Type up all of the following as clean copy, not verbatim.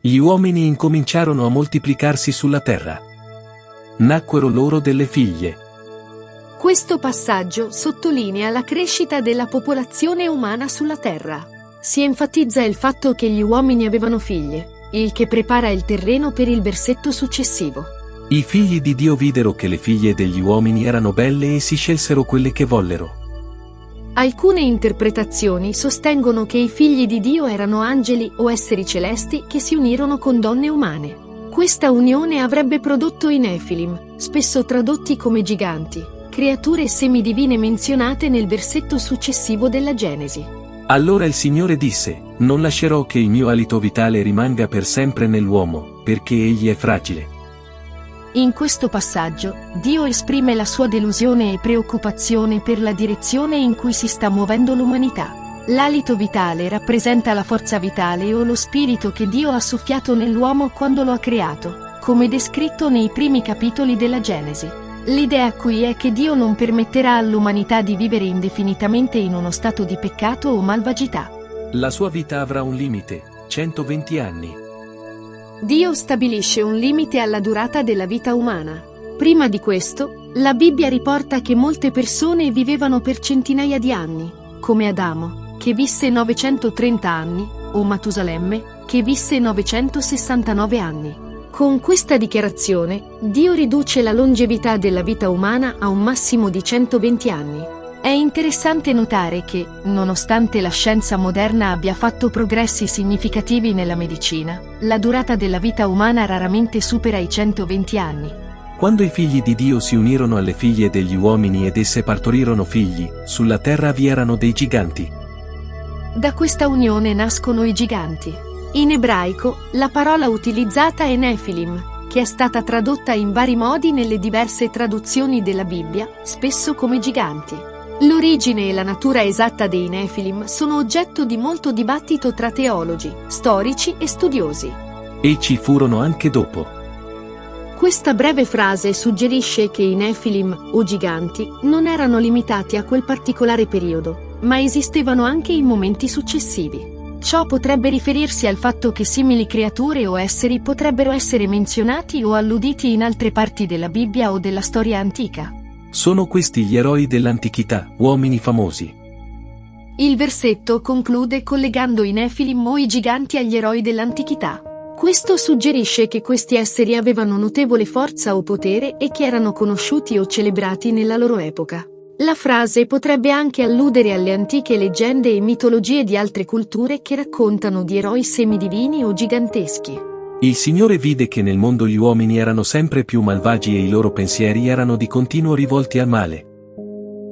Gli uomini incominciarono a moltiplicarsi sulla terra. Nacquero loro delle figlie. Questo passaggio sottolinea la crescita della popolazione umana sulla terra. Si enfatizza il fatto che gli uomini avevano figlie, il che prepara il terreno per il versetto successivo. I figli di Dio videro che le figlie degli uomini erano belle e si scelsero quelle che vollero. Alcune interpretazioni sostengono che i figli di Dio erano angeli o esseri celesti che si unirono con donne umane. Questa unione avrebbe prodotto i Nefilim, spesso tradotti come giganti, creature semidivine menzionate nel versetto successivo della Genesi. Allora il Signore disse: non lascerò che il mio alito vitale rimanga per sempre nell'uomo, perché egli è fragile. In questo passaggio, Dio esprime la sua delusione e preoccupazione per la direzione in cui si sta muovendo l'umanità. L'alito vitale rappresenta la forza vitale o lo spirito che Dio ha soffiato nell'uomo quando lo ha creato, come descritto nei primi capitoli della Genesi. L'idea qui è che Dio non permetterà all'umanità di vivere indefinitamente in uno stato di peccato o malvagità. La sua vita avrà un limite, 120 anni. Dio stabilisce un limite alla durata della vita umana. Prima di questo, la Bibbia riporta che molte persone vivevano per centinaia di anni, come Adamo, che visse 930 anni, o Matusalemme, che visse 969 anni. Con questa dichiarazione, Dio riduce la longevità della vita umana a un massimo di 120 anni. È interessante notare che, nonostante la scienza moderna abbia fatto progressi significativi nella medicina, la durata della vita umana raramente supera i 120 anni. Quando i figli di Dio si unirono alle figlie degli uomini ed esse partorirono figli, sulla terra vi erano dei giganti. Da questa unione nascono i giganti. In ebraico, la parola utilizzata è Nefilim, che è stata tradotta in vari modi nelle diverse traduzioni della Bibbia, spesso come giganti. L'origine e la natura esatta dei Nefilim sono oggetto di molto dibattito tra teologi, storici e studiosi. E ci furono anche dopo. Questa breve frase suggerisce che i Nefilim, o giganti, non erano limitati a quel particolare periodo, ma esistevano anche in momenti successivi. Ciò potrebbe riferirsi al fatto che simili creature o esseri potrebbero essere menzionati o alluditi in altre parti della Bibbia o della storia antica. Sono questi gli eroi dell'antichità, uomini famosi. Il versetto conclude collegando i Nefilim o i giganti agli eroi dell'antichità. Questo suggerisce che questi esseri avevano notevole forza o potere e che erano conosciuti o celebrati nella loro epoca. La frase potrebbe anche alludere alle antiche leggende e mitologie di altre culture che raccontano di eroi semidivini o giganteschi. Il Signore vide che nel mondo gli uomini erano sempre più malvagi e i loro pensieri erano di continuo rivolti al male.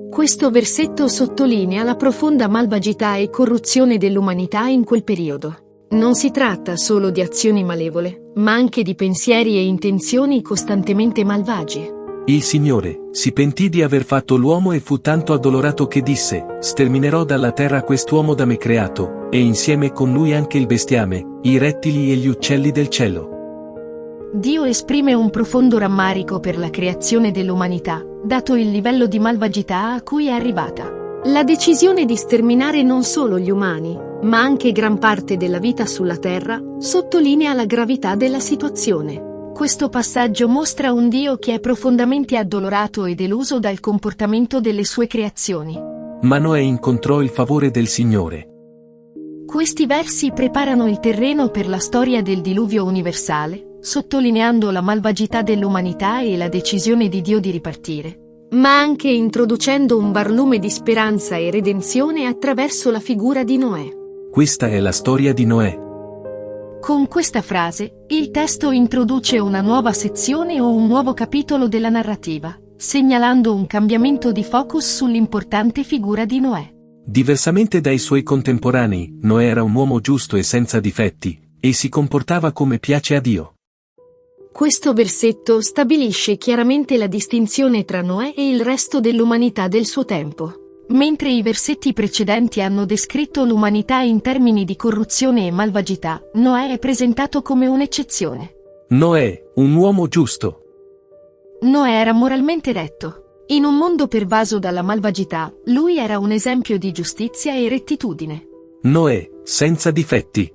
Questo versetto sottolinea la profonda malvagità e corruzione dell'umanità in quel periodo. Non si tratta solo di azioni malevole, ma anche di pensieri e intenzioni costantemente malvagi. Il Signore si pentì di aver fatto l'uomo e fu tanto addolorato che disse: sterminerò dalla terra quest'uomo da me creato, e insieme con lui anche il bestiame, i rettili e gli uccelli del cielo. Dio esprime un profondo rammarico per la creazione dell'umanità, dato il livello di malvagità a cui è arrivata. La decisione di sterminare non solo gli umani, ma anche gran parte della vita sulla terra, sottolinea la gravità della situazione. Questo passaggio mostra un Dio che è profondamente addolorato e deluso dal comportamento delle sue creazioni. Ma Noè incontrò il favore del Signore. Questi versi preparano il terreno per la storia del diluvio universale, sottolineando la malvagità dell'umanità e la decisione di Dio di ripartire, ma anche introducendo un barlume di speranza e redenzione attraverso la figura di Noè. Questa è la storia di Noè. Con questa frase, il testo introduce una nuova sezione o un nuovo capitolo della narrativa, segnalando un cambiamento di focus sull'importante figura di Noè. Diversamente dai suoi contemporanei, Noè era un uomo giusto e senza difetti, e si comportava come piace a Dio. Questo versetto stabilisce chiaramente la distinzione tra Noè e il resto dell'umanità del suo tempo. Mentre i versetti precedenti hanno descritto l'umanità in termini di corruzione e malvagità, Noè è presentato come un'eccezione. Noè, un uomo giusto. Noè era moralmente retto. In un mondo pervaso dalla malvagità, lui era un esempio di giustizia e rettitudine. Noè, senza difetti.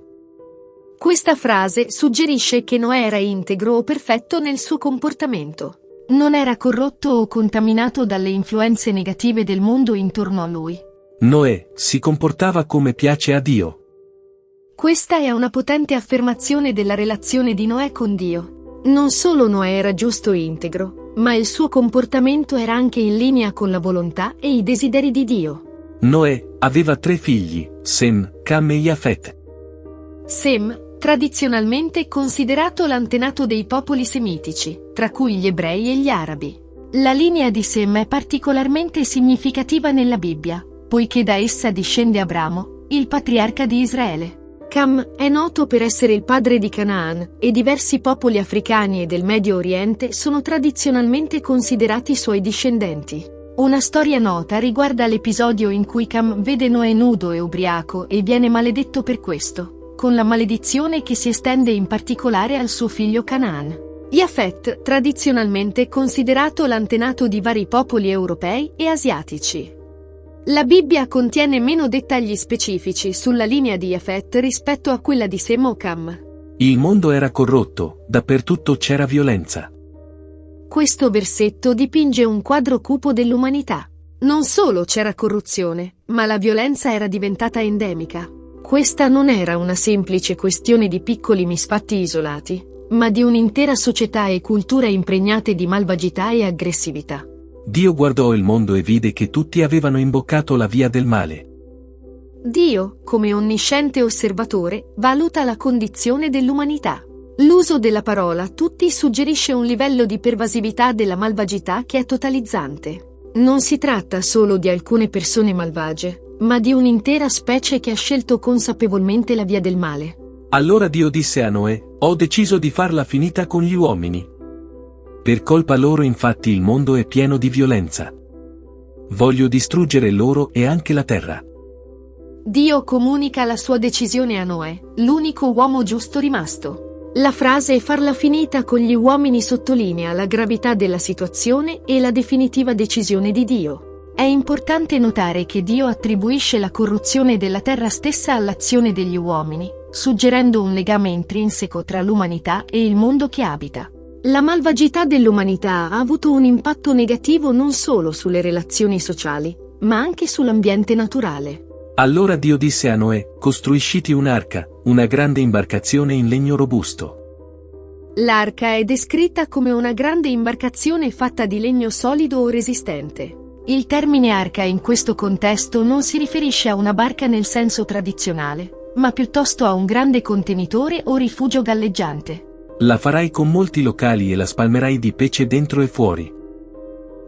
Questa frase suggerisce che Noè era integro o perfetto nel suo comportamento. Non era corrotto o contaminato dalle influenze negative del mondo intorno a lui. Noè si comportava come piace a Dio. Questa è una potente affermazione della relazione di Noè con Dio. Non solo Noè era giusto e integro, ma il suo comportamento era anche in linea con la volontà e i desideri di Dio. Noè aveva 3 figli, Sem, Cam e Jafet. Sem, tradizionalmente considerato l'antenato dei popoli semitici, tra cui gli ebrei e gli arabi. La linea di Sem è particolarmente significativa nella Bibbia, poiché da essa discende Abramo, il patriarca di Israele. Cam è noto per essere il padre di Canaan, e diversi popoli africani e del Medio Oriente sono tradizionalmente considerati suoi discendenti. Una storia nota riguarda l'episodio in cui Cam vede Noè nudo e ubriaco e viene maledetto per questo, con la maledizione che si estende in particolare al suo figlio Canaan. Jafet, tradizionalmente considerato l'antenato di vari popoli europei e asiatici. La Bibbia contiene meno dettagli specifici sulla linea di Jafet rispetto a quella di Sem o Cam. Il mondo era corrotto, dappertutto c'era violenza. Questo versetto dipinge un quadro cupo dell'umanità. Non solo c'era corruzione, ma la violenza era diventata endemica. Questa non era una semplice questione di piccoli misfatti isolati, ma di un'intera società e cultura impregnate di malvagità e aggressività. Dio guardò il mondo e vide che tutti avevano imboccato la via del male. Dio, come onnisciente osservatore, valuta la condizione dell'umanità. L'uso della parola tutti suggerisce un livello di pervasività della malvagità che è totalizzante. Non si tratta solo di alcune persone malvagie, ma di un'intera specie che ha scelto consapevolmente la via del male. Allora Dio disse a Noè: ho deciso di farla finita con gli uomini. Per colpa loro infatti il mondo è pieno di violenza. Voglio distruggere loro e anche la terra. Dio comunica la sua decisione a Noè, l'unico uomo giusto rimasto. La frase "farla finita con gli uomini" sottolinea la gravità della situazione e la definitiva decisione di Dio. È importante notare che Dio attribuisce la corruzione della terra stessa all'azione degli uomini, suggerendo un legame intrinseco tra l'umanità e il mondo che abita. La malvagità dell'umanità ha avuto un impatto negativo non solo sulle relazioni sociali, ma anche sull'ambiente naturale. Allora Dio disse a Noè: costruisciti un'arca, una grande imbarcazione in legno robusto. L'arca è descritta come una grande imbarcazione fatta di legno solido o resistente. Il termine arca in questo contesto non si riferisce a una barca nel senso tradizionale, ma piuttosto a un grande contenitore o rifugio galleggiante. La farai con molti locali e la spalmerai di pece dentro e fuori.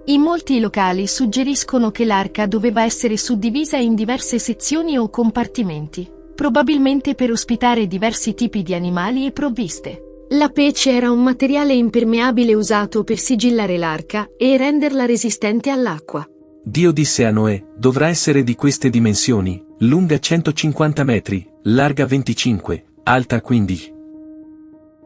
In molti locali suggeriscono che l'arca doveva essere suddivisa in diverse sezioni o compartimenti, probabilmente per ospitare diversi tipi di animali e provviste. La pece era un materiale impermeabile usato per sigillare l'arca e renderla resistente all'acqua. Dio disse a Noè: dovrà essere di queste dimensioni, lunga 150 metri, larga 25, alta 15.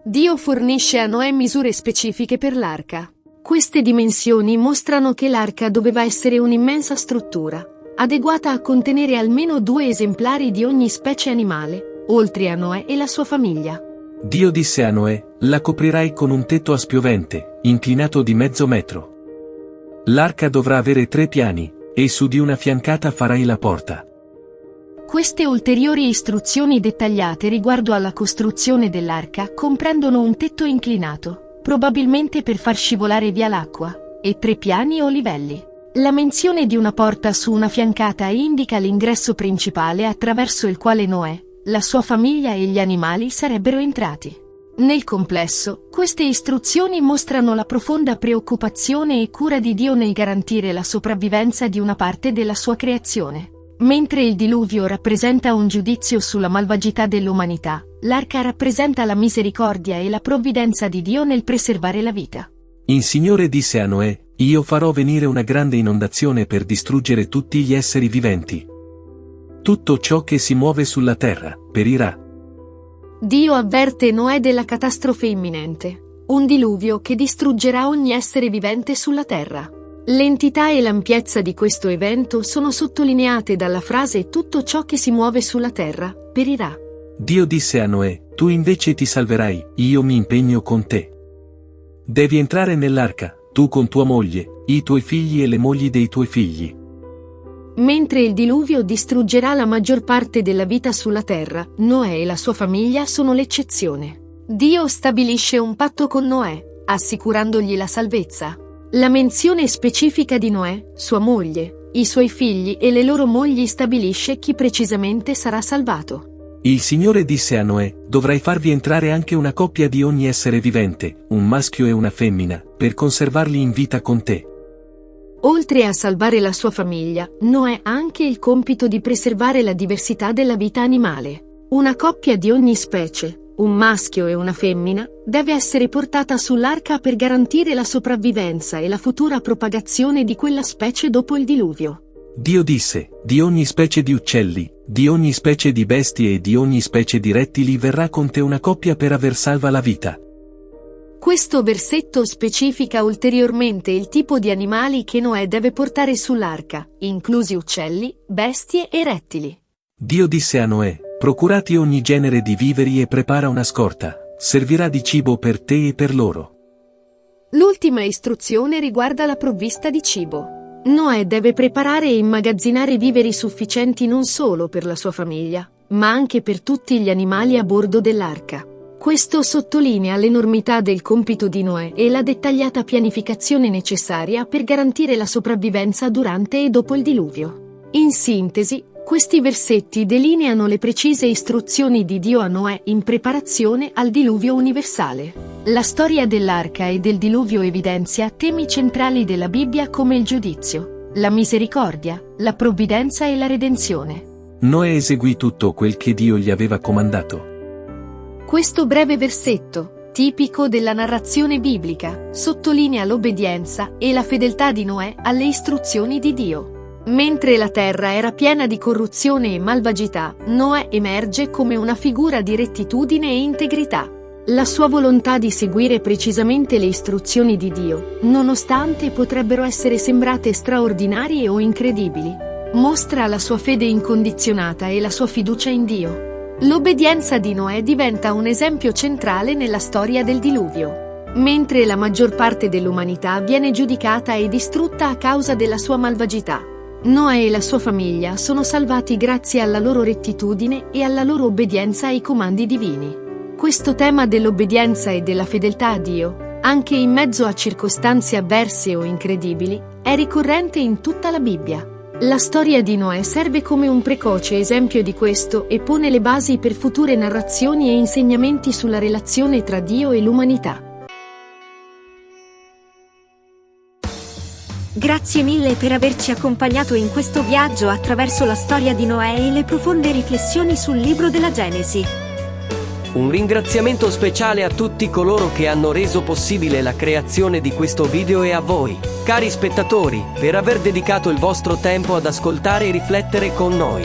Dio fornisce a Noè misure specifiche per l'arca. Queste dimensioni mostrano che l'arca doveva essere un'immensa struttura, adeguata a contenere almeno 2 esemplari di ogni specie animale, oltre a Noè e la sua famiglia. Dio disse a Noè: la coprirai con un tetto a spiovente, inclinato di mezzo metro. L'arca dovrà avere 3 piani, e su di una fiancata farai la porta. Queste ulteriori istruzioni dettagliate riguardo alla costruzione dell'arca comprendono un tetto inclinato, probabilmente per far scivolare via l'acqua, e 3 piani o livelli. La menzione di una porta su una fiancata indica l'ingresso principale attraverso il quale Noè, la sua famiglia e gli animali sarebbero entrati. Nel complesso, queste istruzioni mostrano la profonda preoccupazione e cura di Dio nel garantire la sopravvivenza di una parte della sua creazione. Mentre il diluvio rappresenta un giudizio sulla malvagità dell'umanità, l'arca rappresenta la misericordia e la provvidenza di Dio nel preservare la vita. Il Signore disse a Noè: io farò venire una grande inondazione per distruggere tutti gli esseri viventi. Tutto ciò che si muove sulla terra perirà. Dio avverte Noè della catastrofe imminente, un diluvio che distruggerà ogni essere vivente sulla terra. L'entità e l'ampiezza di questo evento sono sottolineate dalla frase "tutto ciò che si muove sulla terra perirà". Dio disse a Noè, tu invece ti salverai, io mi impegno con te. Devi entrare nell'arca, tu con tua moglie, i tuoi figli e le mogli dei tuoi figli. Mentre il diluvio distruggerà la maggior parte della vita sulla terra, Noè e la sua famiglia sono l'eccezione. Dio stabilisce un patto con Noè, assicurandogli la salvezza. La menzione specifica di Noè, sua moglie, i suoi figli e le loro mogli stabilisce chi precisamente sarà salvato. Il Signore disse a Noè, dovrai farvi entrare anche una coppia di ogni essere vivente, un maschio e una femmina, per conservarli in vita con te. Oltre a salvare la sua famiglia, Noè ha anche il compito di preservare la diversità della vita animale. Una coppia di ogni specie, un maschio e una femmina, deve essere portata sull'arca per garantire la sopravvivenza e la futura propagazione di quella specie dopo il diluvio. Dio disse, di ogni specie di uccelli, di ogni specie di bestie e di ogni specie di rettili verrà con te una coppia per aver salva la vita. Questo versetto specifica ulteriormente il tipo di animali che Noè deve portare sull'arca, inclusi uccelli, bestie e rettili. Dio disse a Noè, procurati ogni genere di viveri e prepara una scorta, servirà di cibo per te e per loro. L'ultima istruzione riguarda la provvista di cibo. Noè deve preparare e immagazzinare viveri sufficienti non solo per la sua famiglia, ma anche per tutti gli animali a bordo dell'arca. Questo sottolinea l'enormità del compito di Noè e la dettagliata pianificazione necessaria per garantire la sopravvivenza durante e dopo il diluvio. In sintesi, questi versetti delineano le precise istruzioni di Dio a Noè in preparazione al diluvio universale. La storia dell'arca e del diluvio evidenzia temi centrali della Bibbia come il giudizio, la misericordia, la provvidenza e la redenzione. Noè eseguì tutto quel che Dio gli aveva comandato. Questo breve versetto, tipico della narrazione biblica, sottolinea l'obbedienza e la fedeltà di Noè alle istruzioni di Dio. Mentre la terra era piena di corruzione e malvagità, Noè emerge come una figura di rettitudine e integrità. La sua volontà di seguire precisamente le istruzioni di Dio, nonostante potrebbero essere sembrate straordinarie o incredibili, mostra la sua fede incondizionata e la sua fiducia in Dio. L'obbedienza di Noè diventa un esempio centrale nella storia del diluvio. Mentre la maggior parte dell'umanità viene giudicata e distrutta a causa della sua malvagità, Noè e la sua famiglia sono salvati grazie alla loro rettitudine e alla loro obbedienza ai comandi divini. Questo tema dell'obbedienza e della fedeltà a Dio, anche in mezzo a circostanze avverse o incredibili, è ricorrente in tutta la Bibbia. La storia di Noè serve come un precoce esempio di questo e pone le basi per future narrazioni e insegnamenti sulla relazione tra Dio e l'umanità. Grazie mille per averci accompagnato in questo viaggio attraverso la storia di Noè e le profonde riflessioni sul libro della Genesi. Un ringraziamento speciale a tutti coloro che hanno reso possibile la creazione di questo video e a voi, cari spettatori, per aver dedicato il vostro tempo ad ascoltare e riflettere con noi.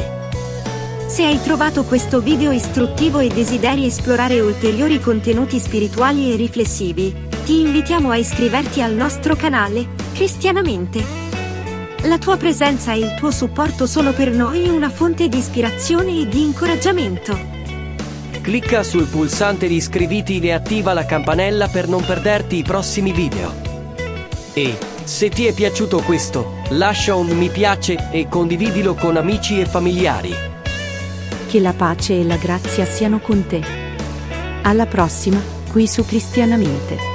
Se hai trovato questo video istruttivo e desideri esplorare ulteriori contenuti spirituali e riflessivi, ti invitiamo a iscriverti al nostro canale, Cristianamente. La tua presenza e il tuo supporto sono per noi una fonte di ispirazione e di incoraggiamento. Clicca sul pulsante di iscriviti e attiva la campanella per non perderti i prossimi video. E, se ti è piaciuto questo, lascia un mi piace e condividilo con amici e familiari. Che la pace e la grazia siano con te. Alla prossima, qui su Cristianamente.